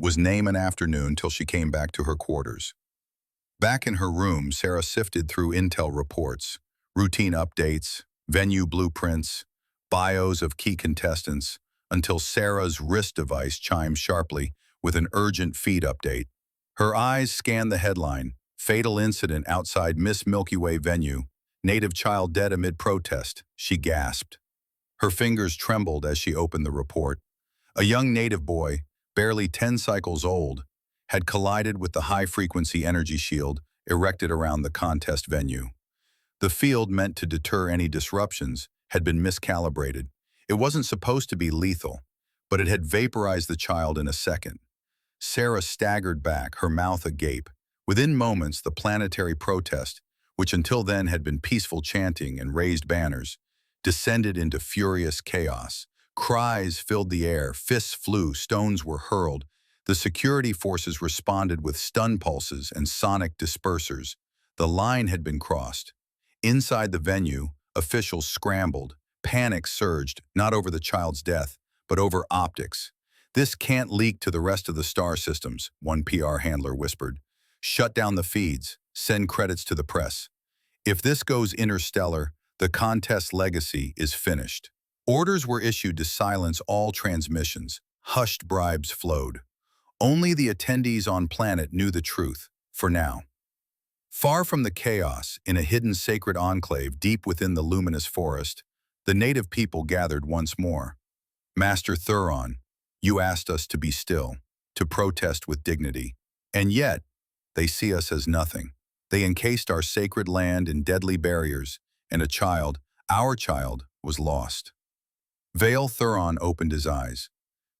was name and afternoon till she came back to her quarters. Back in her room, Sarah sifted through intel reports, routine updates, venue blueprints, bios of key contestants, until Sarah's wrist device chimed sharply with an urgent feed update. Her eyes scanned the headline, "Fatal Incident Outside Miss Milky Way Venue. Native Child Dead Amid Protest." She gasped. Her fingers trembled as she opened the report. A young native boy, barely 10 cycles old, had collided with the high-frequency energy shield erected around the contest venue. The field meant to deter any disruptions had been miscalibrated. It wasn't supposed to be lethal, but it had vaporized the child in a second. Sarah staggered back, her mouth agape. Within moments, the planetary protest, which until then had been peaceful chanting and raised banners, descended into furious chaos. Cries filled the air, fists flew, stones were hurled. The security forces responded with stun pulses and sonic dispersers. The line had been crossed. Inside the venue, officials scrambled. Panic surged, not over the child's death, but over optics. "This can't leak to the rest of the star systems," one PR handler whispered. "Shut down the feeds. Send credits to the press. If this goes interstellar, the contest's legacy is finished." Orders were issued to silence all transmissions. Hushed bribes flowed. Only the attendees on planet knew the truth, for now. Far from the chaos, in a hidden sacred enclave deep within the luminous forest, the native people gathered once more. "Master Theron, you asked us to be still, to protest with dignity. And yet, they see us as nothing. They encased our sacred land in deadly barriers, and a child, our child, was lost." Vael Theron opened his eyes.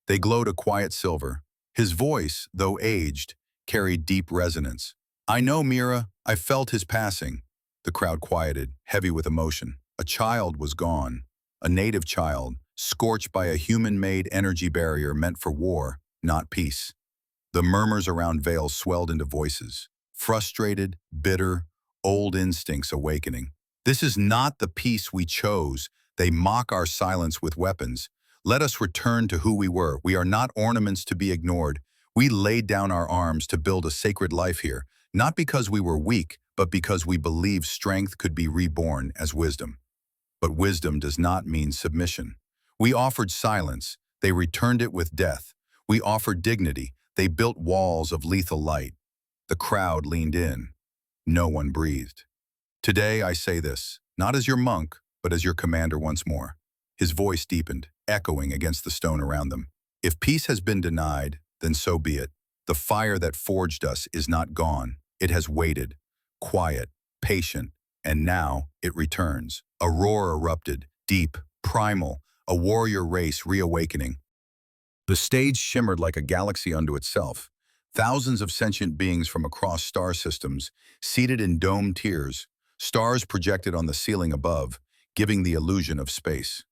They glowed a quiet silver. His voice, though aged, carried deep resonance. "I know, Mira. I felt his passing." The crowd quieted, heavy with emotion. A child was gone. A native child, scorched by a human-made energy barrier meant for war, not peace. The murmurs around Vael swelled into voices. Frustrated, bitter, old instincts awakening. "This is not the peace we chose. They mock our silence with weapons. Let us return to who we were. We are not ornaments to be ignored. We laid down our arms to build a sacred life here, not because we were weak, but because we believed strength could be reborn as wisdom. But wisdom does not mean submission. We offered silence. They returned it with death. We offered dignity. They built walls of lethal light." The crowd leaned in. No one breathed. "Today I say this, not as your monk, but as your commander once more." His voice deepened, echoing against the stone around them. "If peace has been denied, then so be it. The fire that forged us is not gone. It has waited, quiet, patient, and now it returns." A roar erupted, deep, primal, a warrior race reawakening. The stage shimmered like a galaxy unto itself. Thousands of sentient beings from across star systems, seated in domed tiers, stars projected on the ceiling above, giving the illusion of space.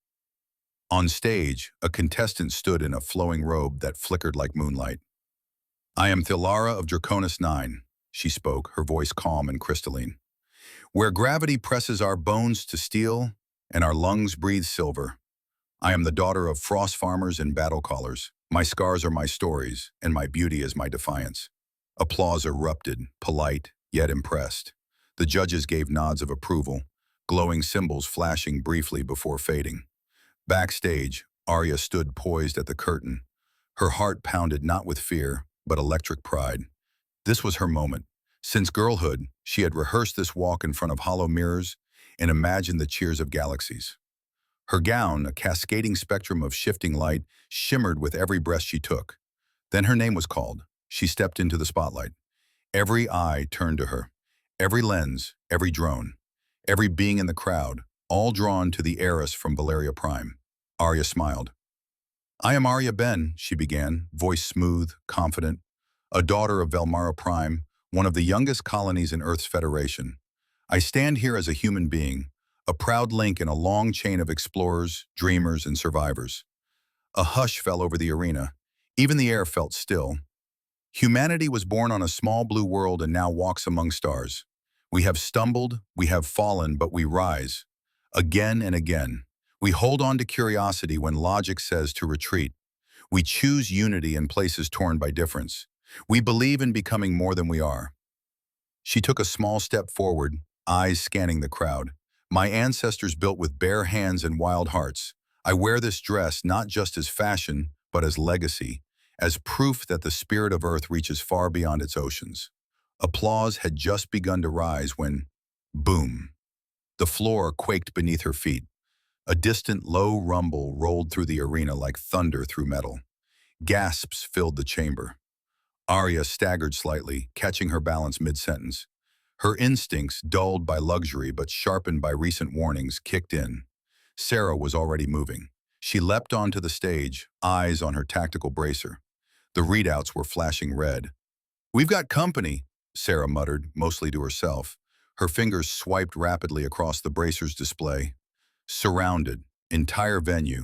On stage, a contestant stood in a flowing robe that flickered like moonlight. "I am Thilara of Draconis 9, she spoke, her voice calm and crystalline. "Where gravity presses our bones to steel and our lungs breathe silver. I am the daughter of frost farmers and battle callers. My scars are my stories, and my beauty is my defiance." Applause erupted, polite, yet impressed. The judges gave nods of approval, glowing symbols flashing briefly before fading. Backstage, Arya stood poised at the curtain. Her heart pounded not with fear, but electric pride. This was her moment. Since girlhood, she had rehearsed this walk in front of hollow mirrors and imagined the cheers of galaxies. Her gown, a cascading spectrum of shifting light, shimmered with every breath she took. Then her name was called. She stepped into the spotlight. Every eye turned to her. Every lens, every drone, every being in the crowd, all drawn to the heiress from Valeria Prime. Arya smiled. "I am Arya Ben," she began, voice smooth, confident. "A daughter of Valeria Prime, one of the youngest colonies in Earth's Federation. I stand here as a human being, a proud link in a long chain of explorers, dreamers, and survivors." A hush fell over the arena. Even the air felt still. Humanity was born on a small blue world and now walks among stars. We have stumbled, we have fallen, but we rise. Again and again. We hold on to curiosity when logic says to retreat. We choose unity in places torn by difference. We believe in becoming more than we are. She took a small step forward, eyes scanning the crowd. My ancestors built with bare hands and wild hearts. I wear this dress not just as fashion, but as legacy, as proof that the spirit of Earth reaches far beyond its oceans. Applause had just begun to rise when, boom, the floor quaked beneath her feet. A distant low rumble rolled through the arena like thunder through metal. Gasps filled the chamber. Arya staggered slightly, catching her balance mid-sentence. Her instincts, dulled by luxury but sharpened by recent warnings, kicked in. Sarah was already moving. She leapt onto the stage, eyes on her tactical bracer. The readouts were flashing red. "We've got company," Sarah muttered, mostly to herself. Her fingers swiped rapidly across the bracer's display. Surrounded, entire venue.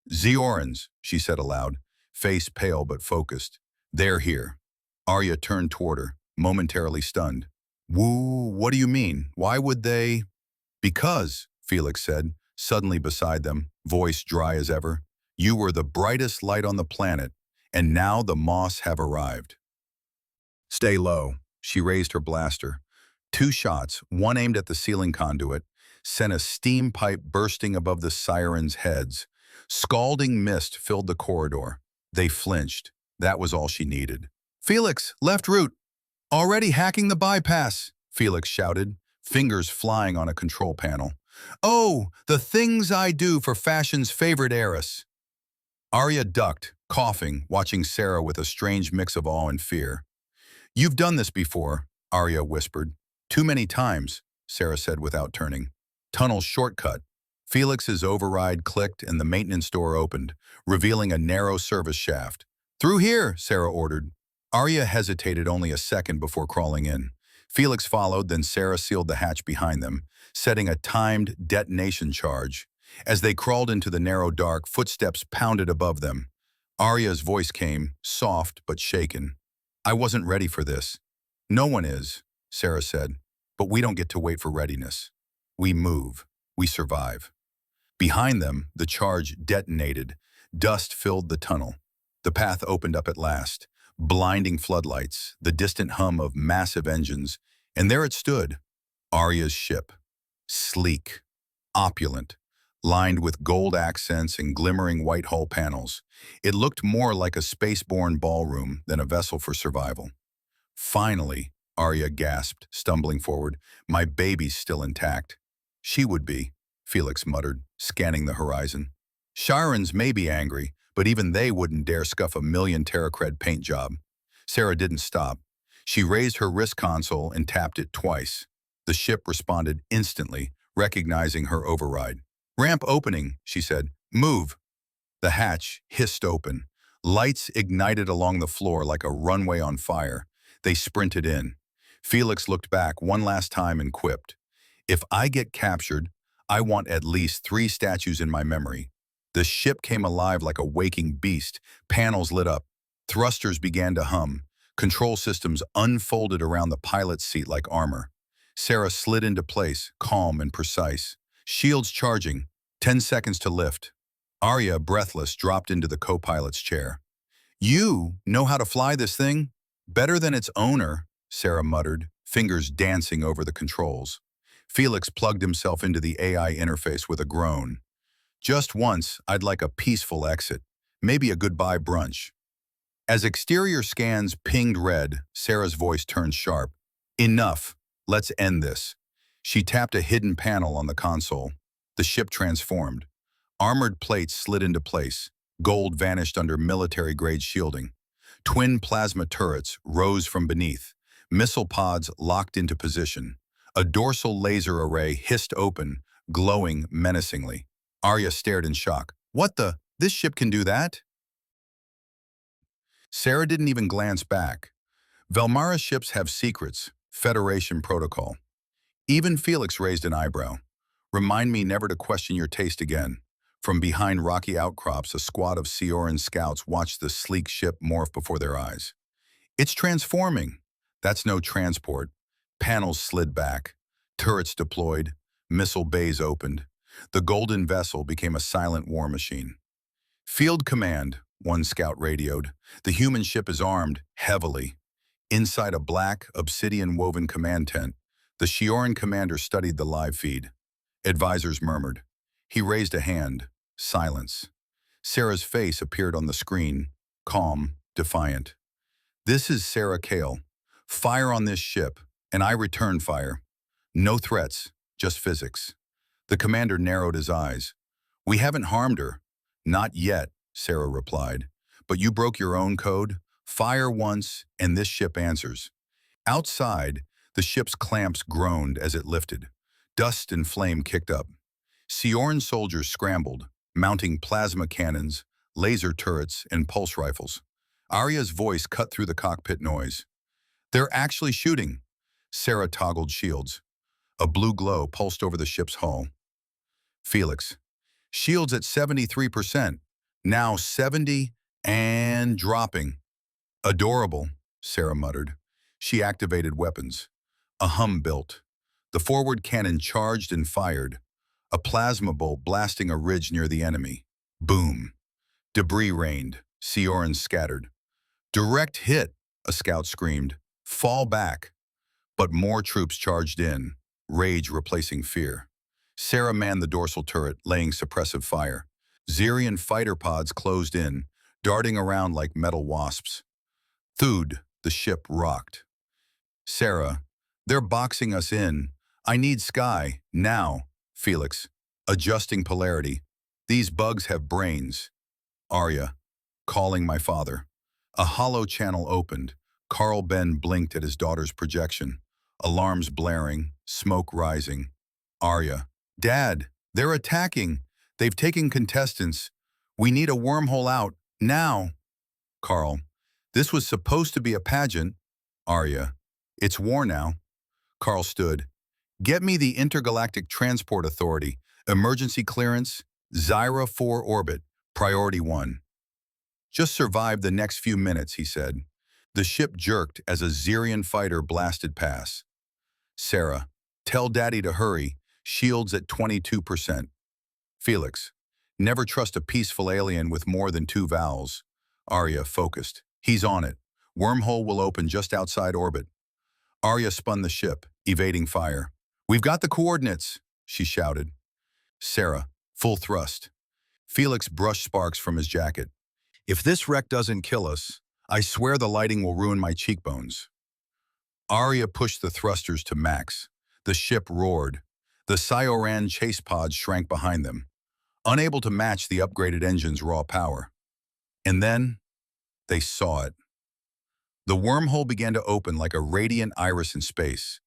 "Zaryans," she said aloud, face pale but focused. "They're here." Arya turned toward her, momentarily stunned. "Woo, what do you mean? Why would they?" "Because," Felix said, suddenly beside them, voice dry as ever, "you were the brightest light on the planet, and now the Moss have arrived." "Stay low." She raised her blaster. Two shots, one aimed at the ceiling conduit, sent a steam pipe bursting above the Zaryans' heads. Scalding mist filled the corridor. They flinched. That was all she needed. "Felix, left route! Already hacking the bypass!" Felix shouted, fingers flying on a control panel. "Oh, the things I do for fashion's favorite heiress!" Arya ducked, coughing, watching Sarah with a strange mix of awe and fear. "You've done this before," Arya whispered. "Too many times," Sarah said without turning. "Tunnel shortcut." Felix's override clicked and the maintenance door opened, revealing a narrow service shaft. "Through here," Sarah ordered. Arya hesitated only a second before crawling in. Felix followed, then Sarah sealed the hatch behind them, setting a timed detonation charge. As they crawled into the narrow dark, footsteps pounded above them. Arya's voice came, soft but shaken. "I wasn't ready for this." "No one is," Sarah said, "but we don't get to wait for readiness. We move. We survive." Behind them, the charge detonated. Dust filled the tunnel. The path opened up at last. Blinding floodlights, the distant hum of massive engines, and there it stood, Arya's ship. Sleek, opulent, lined with gold accents and glimmering white hull panels. It looked more like a spaceborne ballroom than a vessel for survival. "Finally," Arya gasped, stumbling forward, "my baby's still intact." "She would be," Felix muttered, scanning the horizon. "Zaryans may be angry, but even they wouldn't dare scuff a million Terracred paint job." Sarah didn't stop. She raised her wrist console and tapped it twice. The ship responded instantly, recognizing her override. "Ramp opening," she said. "Move." The hatch hissed open. Lights ignited along the floor like a runway on fire. They sprinted in. Felix looked back one last time and quipped, "If I get captured, I want at least 3 statues in my memory." The ship came alive like a waking beast. Panels lit up. Thrusters began to hum. Control systems unfolded around the pilot's seat like armor. Sarah slid into place, calm and precise. Shields charging. 10 seconds to lift. Arya, breathless, dropped into the co-pilot's chair. "You know how to fly this thing? Better than its owner," Sarah muttered, fingers dancing over the controls. Felix plugged himself into the AI interface with a groan. "Just once, I'd like a peaceful exit. Maybe a goodbye brunch." As exterior scans pinged red, Sarah's voice turned sharp. "Enough. Let's end this." She tapped a hidden panel on the console. The ship transformed. Armored plates slid into place. Gold vanished under military-grade shielding. Twin plasma turrets rose from beneath. Missile pods locked into position. A dorsal laser array hissed open, glowing menacingly. Arya stared in shock. "What the? This ship can do that?" Sarah didn't even glance back. Velmara's ships have secrets, Federation protocol. Even Felix raised an eyebrow. "Remind me never to question your taste again." From behind rocky outcrops, a squad of Sioran scouts watched the sleek ship morph before their eyes. "It's transforming." "That's no transport." Panels slid back. Turrets deployed. Missile bays opened. The golden vessel became a silent war machine. "Field command, one scout radioed. "The human ship is armed, heavily." Inside a black, obsidian-woven command tent, the Shioran commander studied the live feed. Advisors murmured. He raised a hand. Silence. Sarah's face appeared on the screen, calm, defiant. "This is Sarah KAEL. Fire on this ship, and I return fire. No threats, just physics." The commander narrowed his eyes. "We haven't harmed her." "Not yet," Sarah replied. "But you broke your own code. Fire once, and this ship answers." Outside, the ship's clamps groaned as it lifted. Dust and flame kicked up. Sioran soldiers scrambled, mounting plasma cannons, laser turrets, and pulse rifles. Arya's voice cut through the cockpit noise. "They're actually shooting." Sarah toggled shields. A blue glow pulsed over the ship's hull. Felix. "Shields at 73%. Now 70 and dropping." "Adorable," Sarah muttered. She activated weapons. A hum built. The forward cannon charged and fired, a plasma bolt blasting a ridge near the enemy. Boom. Debris rained. Sioran scattered. "Direct hit," a scout screamed. "Fall back." But more troops charged in, rage replacing fear. Sarah manned the dorsal turret, laying suppressive fire. Zaryan fighter pods closed in, darting around like metal wasps. Thud, the ship rocked. "Sarah, they're boxing us in. I need sky, now." Felix, adjusting polarity. "These bugs have brains." Arya, calling my father. A hollow channel opened. Arya Ben blinked at his daughter's projection. Alarms blaring, smoke rising. Arya, "Dad, they're attacking. They've taken contestants. We need a wormhole out, now." Carl, "This was supposed to be a pageant." Arya, "It's war now." Carl stood. "Get me the Intergalactic Transport Authority. Emergency clearance. Zara 4 orbit. Priority 1. "Just survive the next few minutes," he said. The ship jerked as a Zaryan fighter blasted past. Sarah, "Tell Daddy to hurry. Shields at 22%. Felix, "Never trust a peaceful alien with more than 2 vowels." Arya, focused. "He's on it. Wormhole will open just outside orbit." Arya spun the ship, evading fire. "We've got the coordinates," she shouted. Sarah, full thrust. Felix brushed sparks from his jacket. "If this wreck doesn't kill us, I swear the lighting will ruin my cheekbones." Arya pushed the thrusters to max. The ship roared. The Sioran chase pods shrank behind them, unable to match the upgraded engine's raw power. And then, they saw it. The wormhole began to open like a radiant iris in space,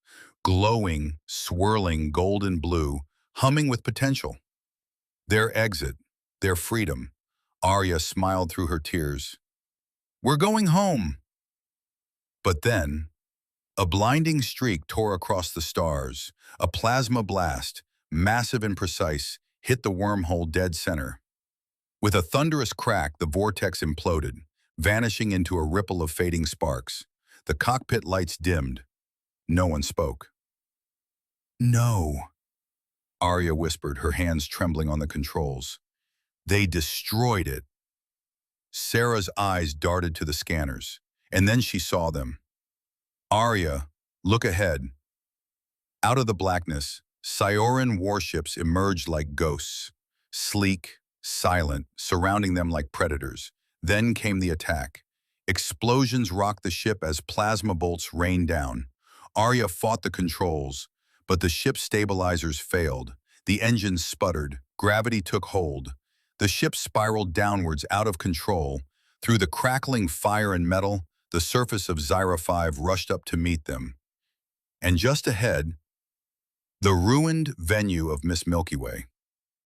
glowing, swirling golden blue, humming with potential. Their exit, their freedom. Arya smiled through her tears. "We're going home." But then, a blinding streak tore across the stars. A plasma blast, massive and precise, hit the wormhole dead center. With a thunderous crack, the vortex imploded, vanishing into a ripple of fading sparks. The cockpit lights dimmed. No one spoke. "No," Arya whispered, her hands trembling on the controls. "They destroyed it." Sarah's eyes darted to the scanners, and then she saw them. "Arya, look ahead." Out of the blackness, Sioran warships emerged like ghosts, sleek, silent, surrounding them like predators. Then came the attack. Explosions rocked the ship as plasma bolts rained down. Arya fought the controls, but the ship's stabilizers failed. The engines sputtered. Gravity took hold. The ship spiraled downwards out of control. Through the crackling fire and metal, the surface of Zara 5 rushed up to meet them. And just ahead, the ruined venue of Miss Milky Way.